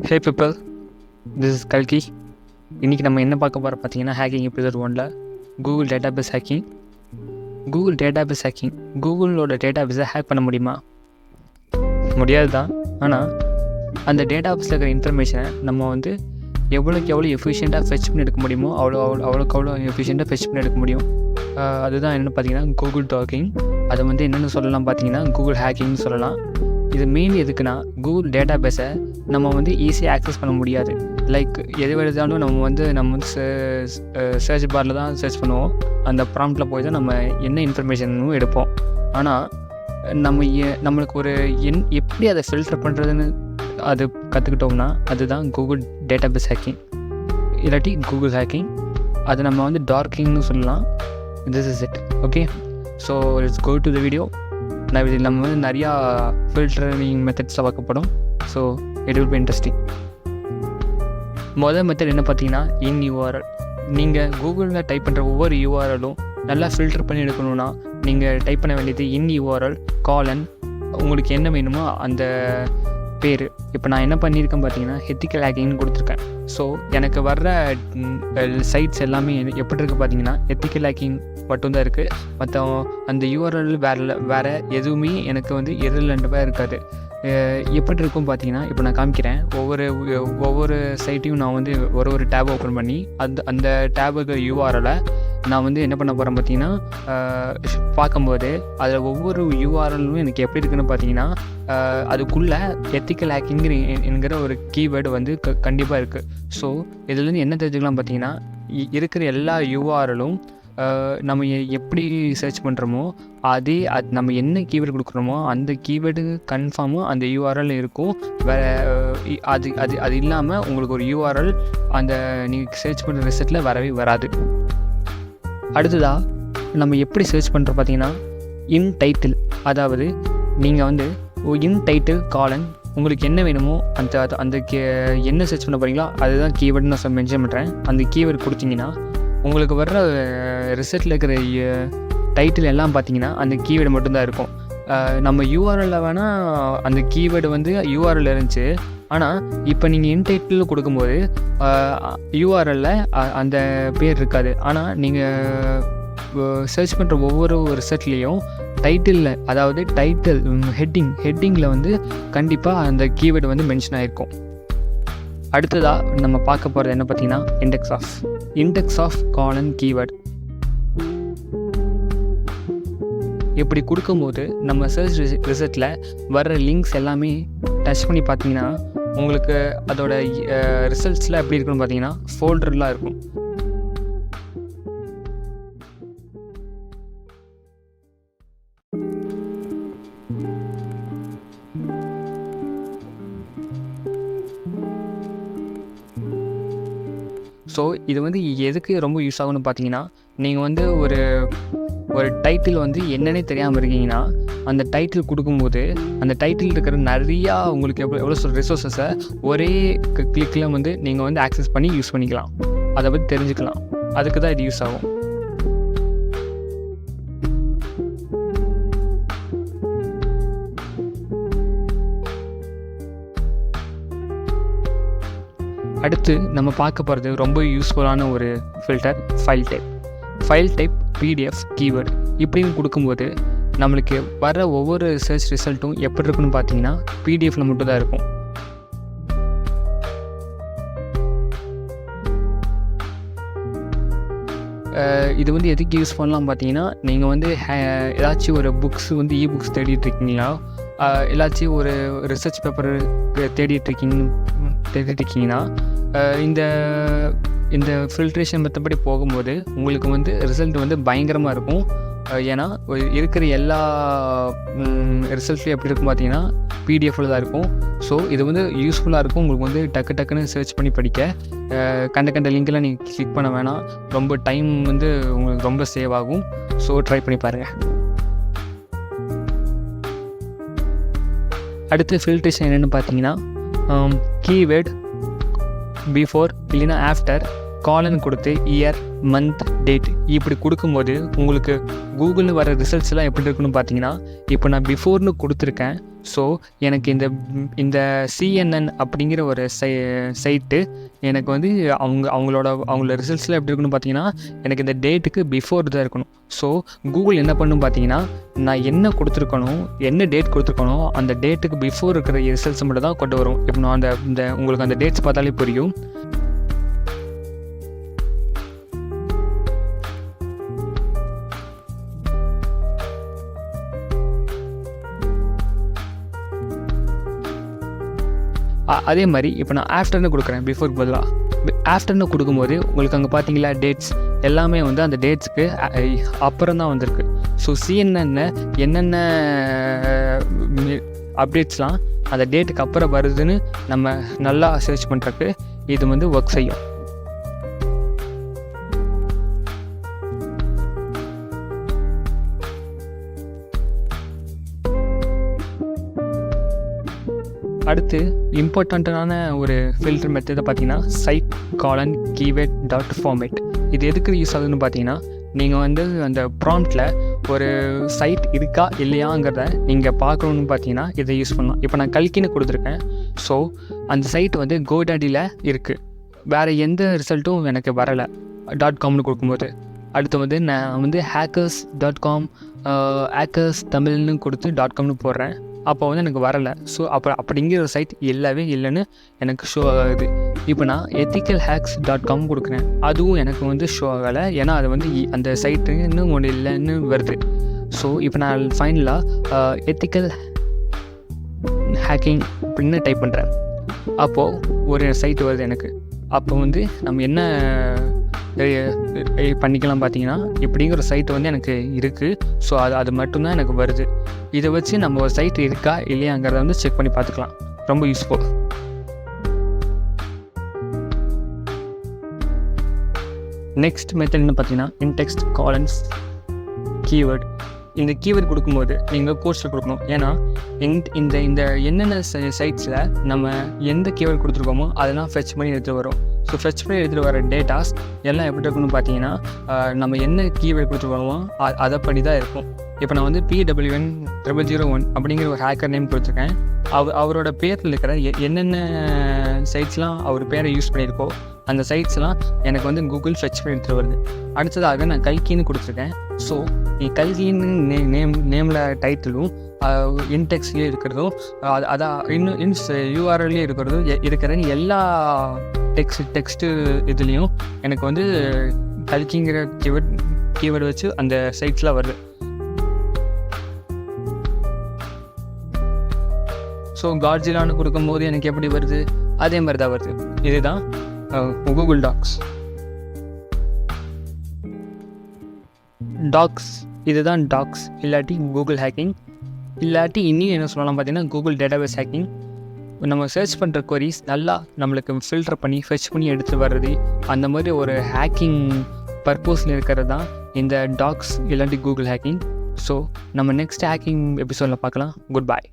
Hey people, this is கல்கி. இன்றைக்கி நம்ம என்ன பார்க்க போகிறோம் பார்த்தீங்கன்னா, ஹேக்கிங் எபிசோட் 1ல் கூகுள் டேட்டாபேஸ் ஹேக்கிங். கூகுளோட டேட்டாபேஸை ஹேக் பண்ண முடியுமா? முடியாது தான். ஆனால் அந்த டேட்டாபேஸில் இருக்கிற இன்ஃபர்மேஷனை நம்ம வந்து எவ்வளோக்கு எவ்வளோ எஃபிஷியண்ட்டாக ஃபெச் பண்ணி எடுக்க முடியுமோ அவ்வளோக்கு எஃபிஷியண்ட்டாக ஃபெச் பண்ணி எடுக்க முடியும். அதுதான் என்னென்னு பார்த்தீங்கன்னா கூகுள் டாக்கிங். அதை வந்து என்னென்னு சொல்லலாம் பார்த்தீங்கன்னா கூகுள் ஹேக்கிங்னு சொல்லலாம். இது மெயின் எதுக்குன்னா, கூகுள் டேட்டாபேஸை நம்ம வந்து ஈஸியாக ஆக்சஸ் பண்ண முடியாது. லைக் எது எழுதாலும் நம்ம வந்து சர்ச் பாரில் தான் சர்ச் பண்ணுவோம். அந்த ப்ராம்ப்டில் போய் தான் நம்ம என்ன இன்ஃபர்மேஷனும் எடுப்போம். ஆனால் நம்மளுக்கு ஒரு எப்படி அதை ஃபில்டர் பண்ணுறதுன்னு அது கற்றுக்கிட்டோம்னா அதுதான் கூகுள் டேட்டாபேஸ் ஹேக்கிங், இல்லாட்டி கூகுள் ஹேக்கிங். அதை நம்ம வந்து டார்க்கிங்னு சொல்லலாம். This is it. Okay, so let's go to the video. நம்ம வந்து நிறையா ஃபில்டரிங் மெத்தட்ஸில் பார்க்கப்படும். So it will be interesting. மொதல் மெத்தட் என்ன பார்த்தீங்கன்னா, இன் யூஆர்எல். நீங்கள் கூகுளில் டைப் பண்ணுற ஒவ்வொரு யூஆர்எலும் நல்லா ஃபில்டர் பண்ணி எடுக்கணும்னா நீங்கள் டைப் பண்ண வேண்டியது இன் யூஆர்எல் காலன் உங்களுக்கு என்ன வேணுமோ அந்த பேர். இப்போ நான் என்ன பண்ணியிருக்கேன் பார்த்தீங்கன்னா, எத்திக்கல் ஹேக்கிங்னு கொடுத்துருக்கேன். ஸோ எனக்கு வர்ற சைட்ஸ் எல்லாமே எப்படி இருக்குது பார்த்தீங்கன்னா, எத்திக்கல் ஹேக்கிங் மட்டும்தான் இருக்குது. மற்ற அந்த யூஆர்எல் வேறு எதுவுமே எனக்கு வந்து இரலண்டவாக இருக்காது. எப்படி இருக்கும் பார்த்தீங்கன்னா, இப்போ நான் காமிக்கிறேன். ஒவ்வொரு சைட்டையும் நான் வந்து ஒரு டேப் ஓப்பன் பண்ணி அந்த டேபுக்கு யூஆர்எலை நான் வந்து என்ன பண்ண போகிறேன் பார்த்தீங்கன்னா, பார்க்கும்போது அதில் ஒவ்வொரு யூஆர்எலும் எனக்கு எப்படி இருக்குன்னு பார்த்தீங்கன்னா, அதுக்குள்ளே எத்திக்கல் ஹேக்கிங் என்கிற ஒரு கீவேர்டு வந்து கண்டிப்பாக இருக்குது. ஸோ இதுலேருந்து என்ன தெரிஞ்சுக்கலாம் பார்த்தீங்கன்னா, இருக்கிற எல்லா யூஆர்எலும் நம்ம எப்படி சர்ச் பண்ணுறோமோ அது நம்ம என்ன கீவேர்டு கொடுக்குறோமோ அந்த கீவேர்டு கன்ஃபார்மாக அந்த யூஆர்எல் இருக்கும். அது இல்லாமல் உங்களுக்கு ஒரு யூஆர்எல் அந்த நீங்கள் சர்ச் பண்ணுற ரிசல்ட்டில் வரவே வராது. அடுத்ததாக நம்ம எப்படி சர்ச் பண்ணுறோம் பார்த்தீங்கன்னா, இன் டைட்டில். அதாவது நீங்கள் வந்து இன் டைட்டில் காலன் உங்களுக்கு என்ன வேணுமோ அந்த என்ன சர்ச் பண்ண போகிறீங்களோ அதுதான் கீவேர்டு நான் மென்ஷன் பண்ணுறேன். அந்த கீவேர்டு கொடுத்தீங்கன்னா உங்களுக்கு வர்ற ரிசல்ட்டில் இருக்கிற டைட்டில் எல்லாம் பார்த்தீங்கன்னா அந்த கீவேர்டு மட்டும்தான் இருக்கும். நம்ம யூஆர்எல்ல வேணால் அந்த கீவேர்டு வந்து யூஆர்எல் இருந்துச்சு. ஆனால் இப்போ நீங்கள் இன்டைட்டில் கொடுக்கும்போது யூஆர்எல்ல அந்த பேர் இருக்காது. ஆனால் நீங்கள் சர்ச் பண்ணுற ஒவ்வொரு ரிசல்ட்லேயும் டைட்டிலில், அதாவது டைட்டில் ஹெட்டிங்கில் வந்து கண்டிப்பாக அந்த கீவேர்டு வந்து மென்ஷன் ஆகிருக்கும். அடுத்ததாக நம்ம பார்க்க போகிறது என்ன பார்த்தீங்கன்னா, இண்டெக்ஸ் ஆஃப் காலன் கீவேர்டு. இப்படி கொடுக்கும்போது நம்ம சர்ச் ரிசல்ட்டில் வர்ற லிங்க்ஸ் எல்லாமே டச் பண்ணி பார்த்தீங்கன்னா உங்களுக்கு அதோட ரிசல்ட்ஸில் எப்படி இருக்குன்னு பார்த்தீங்கன்னா ஃபோல்டர்லாம் இருக்கும். ஸோ இது வந்து எதுக்கு ரொம்ப யூஸ் ஆகும்னு பார்த்தீங்கன்னா, நீங்கள் வந்து ஒரு டைட்டில் வந்து என்னன்னே தெரியாமல் இருக்கீங்கன்னா அந்த டைட்டில் கொடுக்கும்போது அந்த டைட்டில் இருக்கிற நிறையா உங்களுக்கு எவ்வளோ ரிசோர்ஸஸை ஒரே கிளிக்கில் வந்து நீங்கள் வந்து ஆக்சஸ் பண்ணி யூஸ் பண்ணிக்கலாம். அதை பற்றி தெரிஞ்சுக்கலாம். அதுக்கு தான் இது யூஸ் ஆகும். அடுத்து நம்ம பார்க்க போகிறது ரொம்ப யூஸ்ஃபுல்லான ஒரு filter, file type PDF keyword. இப்படின்னு கொடுக்கும்போது நம்மளுக்கு வர ஒவ்வொரு சர்ச் ரிசல்ட்டும் எப்படி இருக்குன்னு பார்த்தீங்கன்னா பிடிஎஃப்பில் மட்டும் தான் இருக்கும். இது வந்து எதுக்கு யூஸ் பண்ணலாம் பார்த்தீங்கன்னா, நீங்கள் வந்து ஏதாச்சும் ஒரு புக்ஸ் வந்து இபுக்ஸ் தேடிட்டு இருக்கீங்களா, ஏதாச்சும் ஒரு ரிசர்ச் பேப்பர் தேடிட்டு இருக்கீங்கன்னா இந்த ஃபில்ட்ரேஷன் மற்றபடி போகும்போது உங்களுக்கு வந்து ரிசல்ட் வந்து பயங்கரமாக இருக்கும். ஏன்னா இருக்கிற எல்லா ரிசல்ட்லேயும் எப்படி இருக்கும் பார்த்தீங்கன்னா பிடிஎஃப்பில் தான் இருக்கும். ஸோ இது வந்து யூஸ்ஃபுல்லாக இருக்கும். உங்களுக்கு வந்து டக்குன்னு சர்ச் பண்ணி படிக்க கண்ட லிங்க்கெல்லாம் நீங்கள் கிளிக் பண்ண வேணாம். ரொம்ப டைம் வந்து உங்களுக்கு ரொம்ப சேவ் ஆகும். ஸோ ட்ரை பண்ணி பாருங்கள். அடுத்து ஃபில்ட்ரேஷன் என்னென்னு பார்த்தீங்கன்னா, கீவேர்டு பிஃபோர் இல்லைன்னா ஆஃப்டர் காலன் கொடுத்து இயர், மந்த், டேட் இப்படி கொடுக்கும்போது உங்களுக்கு கூகுளில் வர ரிசல்ட்ஸ்லாம் எப்படி இருக்குன்னு பார்த்தீங்கன்னா, இப்போ நான் பிஃபோர்னு கொடுத்துருக்கேன். ஸோ எனக்கு இந்த CNN அப்படிங்கிற ஒரு சைட்டு எனக்கு வந்து அவங்களோட ரிசல்ட்ஸ்லாம் எப்படி இருக்குன்னு பார்த்தீங்கன்னா, எனக்கு இந்த டேட்டுக்கு பிஃபோர் தான் இருக்கணும். ஸோ கூகுள் என்ன பண்ணும் பார்த்தீங்கன்னா, நான் என்ன கொடுத்துருக்கணும், என்ன டேட் கொடுத்துருக்கணும், அந்த டேட்டுக்கு பிஃபோர் இருக்கிற ரிசல்ட்ஸ் மட்டும் தான் கொண்டு வரும். இப்போ நான் இந்த உங்களுக்கு அந்த டேட்ஸ் பார்த்தாலே புரியும். அதே மாதிரி இப்போ நான் ஆஃப்டர்னு கொடுக்குறேன் பிஃபோருக்கு பதிலாக. ஆஃப்டர்னு கொடுக்கும்போது உங்களுக்கு அங்கே பார்த்தீங்களா டேட்ஸ் எல்லாமே வந்து அந்த டேட்ஸுக்கு அப்புறம் தான் வந்திருக்கு. ஸோ CNN என்னென்ன அப்டேட்ஸ்லாம் அந்த டேட்டுக்கு அப்புறம் வருதுன்னு நம்ம நல்லா சர்ச் பண்ணுறதுக்கு இது வந்து ஒர்க் செய்யும். அடுத்து இம்பார்ட்டண்ட்டான ஒரு ஃபில்டர் மெத்தடை பார்த்தீங்கன்னா சைட் காலன் கீவேர்ட் டாட் ஃபார்மேட். இது எதுக்கு யூஸ் ஆகுதுன்னு பார்த்தீங்கன்னா, நீங்கள் வந்து அந்த ப்ராம்ப்டில் ஒரு சைட் இருக்கா இல்லையாங்கிறத நீங்கள் பார்க்கணுன்னு பார்த்தீங்கன்னா இதை யூஸ் பண்ணலாம். இப்போ நான் கல்கின்னு கொடுத்துருக்கேன். ஸோ அந்த சைட் வந்து கோடாடியில் இருக்குது, வேறு எந்த ரிசல்ட்டும் எனக்கு வரலை .comனு கொடுக்கும்போது. அடுத்து வந்து நான் வந்து hackers.com hackers தமிழ்னு கொடுத்து .comனு போடுறேன். அப்போ வந்து எனக்கு வரலை. ஸோ அப்படிங்கிற ஒரு சைட் இல்லைன்னு எனக்கு ஷோ ஆகுது. இப்போ நான் ethicalhacks.com கொடுக்குறேன், அதுவும் எனக்கு வந்து ஷோ ஆகலை. ஏன்னா அது வந்து அந்த சைட்டு இன்னும் ஒன்று இல்லைன்னு வருது. ஸோ இப்போ நான் ஃபைனலாக எத்திக்கல் ஹேக்கிங் அப்படின்னு டைப் பண்ணுறேன். அப்போது ஒரு சைட் வருது எனக்கு. அப்போ வந்து நம்ம என்ன பண்ணிக்கலாம் பார்த்தீங்கன்னா, இப்படிங்கிற சைட்டு வந்து எனக்கு இருக்குது. ஸோ அது மட்டும்தான் எனக்கு வருது. இதை வச்சு நம்ம ஒரு சைட் இருக்கா இல்லையாங்கிறத வந்து செக் பண்ணி பார்த்துக்கலாம். ரொம்ப யூஸ்ஃபுல். நெக்ஸ்ட் மெத்தட் என்ன பார்த்தீங்கன்னா, இன்டெக்ஸ்ட் காலன்ஸ் கீவேர்ட். இந்த கீவேர்ட் கொடுக்கும்போது நீங்கள் கோர்ஸில் கொடுக்கணும். ஏன்னா இந்த என்னென்ன சைட்ஸில் நம்ம எந்த கீவேர்ட் கொடுத்துருக்கோமோ அதெல்லாம் ஃபெச் பண்ணி எடுத்துகிட்டு வரும். ஸோ ஃபெச் பண்ணி எடுத்துகிட்டு வர டேட்டாஸ் எல்லாம் எப்படி இருக்குன்னு பார்த்தீங்கன்னா, நம்ம என்ன கீவேர்ட் கொடுத்துருக்கோமோ அதை படி தான் இருக்கும். இப்போ நான் வந்து PWN0001 அப்படிங்கிற ஒரு ஹேக்கர் நேம் கொடுத்துருக்கேன். அவரோட பேரில் இருக்கிற என்னென்ன சைட்ஸ்லாம் அவர் பேரை யூஸ் பண்ணியிருக்கோ அந்த சைட்ஸ்லாம் எனக்கு வந்து கூகுள் ஃபெச் பண்ணி எடுத்துகிட்டு வருது. அடுத்ததாக நான் கல்கின்னு கொடுத்துருக்கேன். ஸோ கல்கின்னு நேமில் டைட்டிலும் இன்டெக்ஸ்லேயே இருக்கிறதும் அதான் இன்னும் URLலேயே இருக்கிற எல்லா டெக்ஸ்ட்டு இதுலேயும் எனக்கு வந்து கல்கிங்கிற கீவேர்டு வச்சு அந்த சைட்ஸ்லாம் வருது. ஸோ காட்ஜிலான்னு கொடுக்கும்போது எனக்கு எப்படி வருது, அதே மாதிரி தான் வருது. இதுதான் கூகுள் டாக்ஸ். இதுதான் டாக்ஸ், இல்லாட்டி கூகுள் ஹேக்கிங், இல்லாட்டி இன்னும் என்ன சொல்லலாம் பார்த்தீங்கன்னா கூகுள் டேட்டாபேஸ் ஹேக்கிங். நம்ம சர்ச் பண்ணுற கொரிஸ் நல்லா நம்மளுக்கு ஃபில்டர் பண்ணி ஃபெச் பண்ணி எடுத்து வர்றது, அந்த மாதிரி ஒரு ஹேக்கிங் பர்பஸில் இருக்கிறது தான் இந்த டாக்ஸ் இல்லாட்டி கூகுள் ஹேக்கிங். ஸோ நம்ம நெக்ஸ்ட் ஹேக்கிங் எபிசோடில் பார்க்கலாம். Good bye.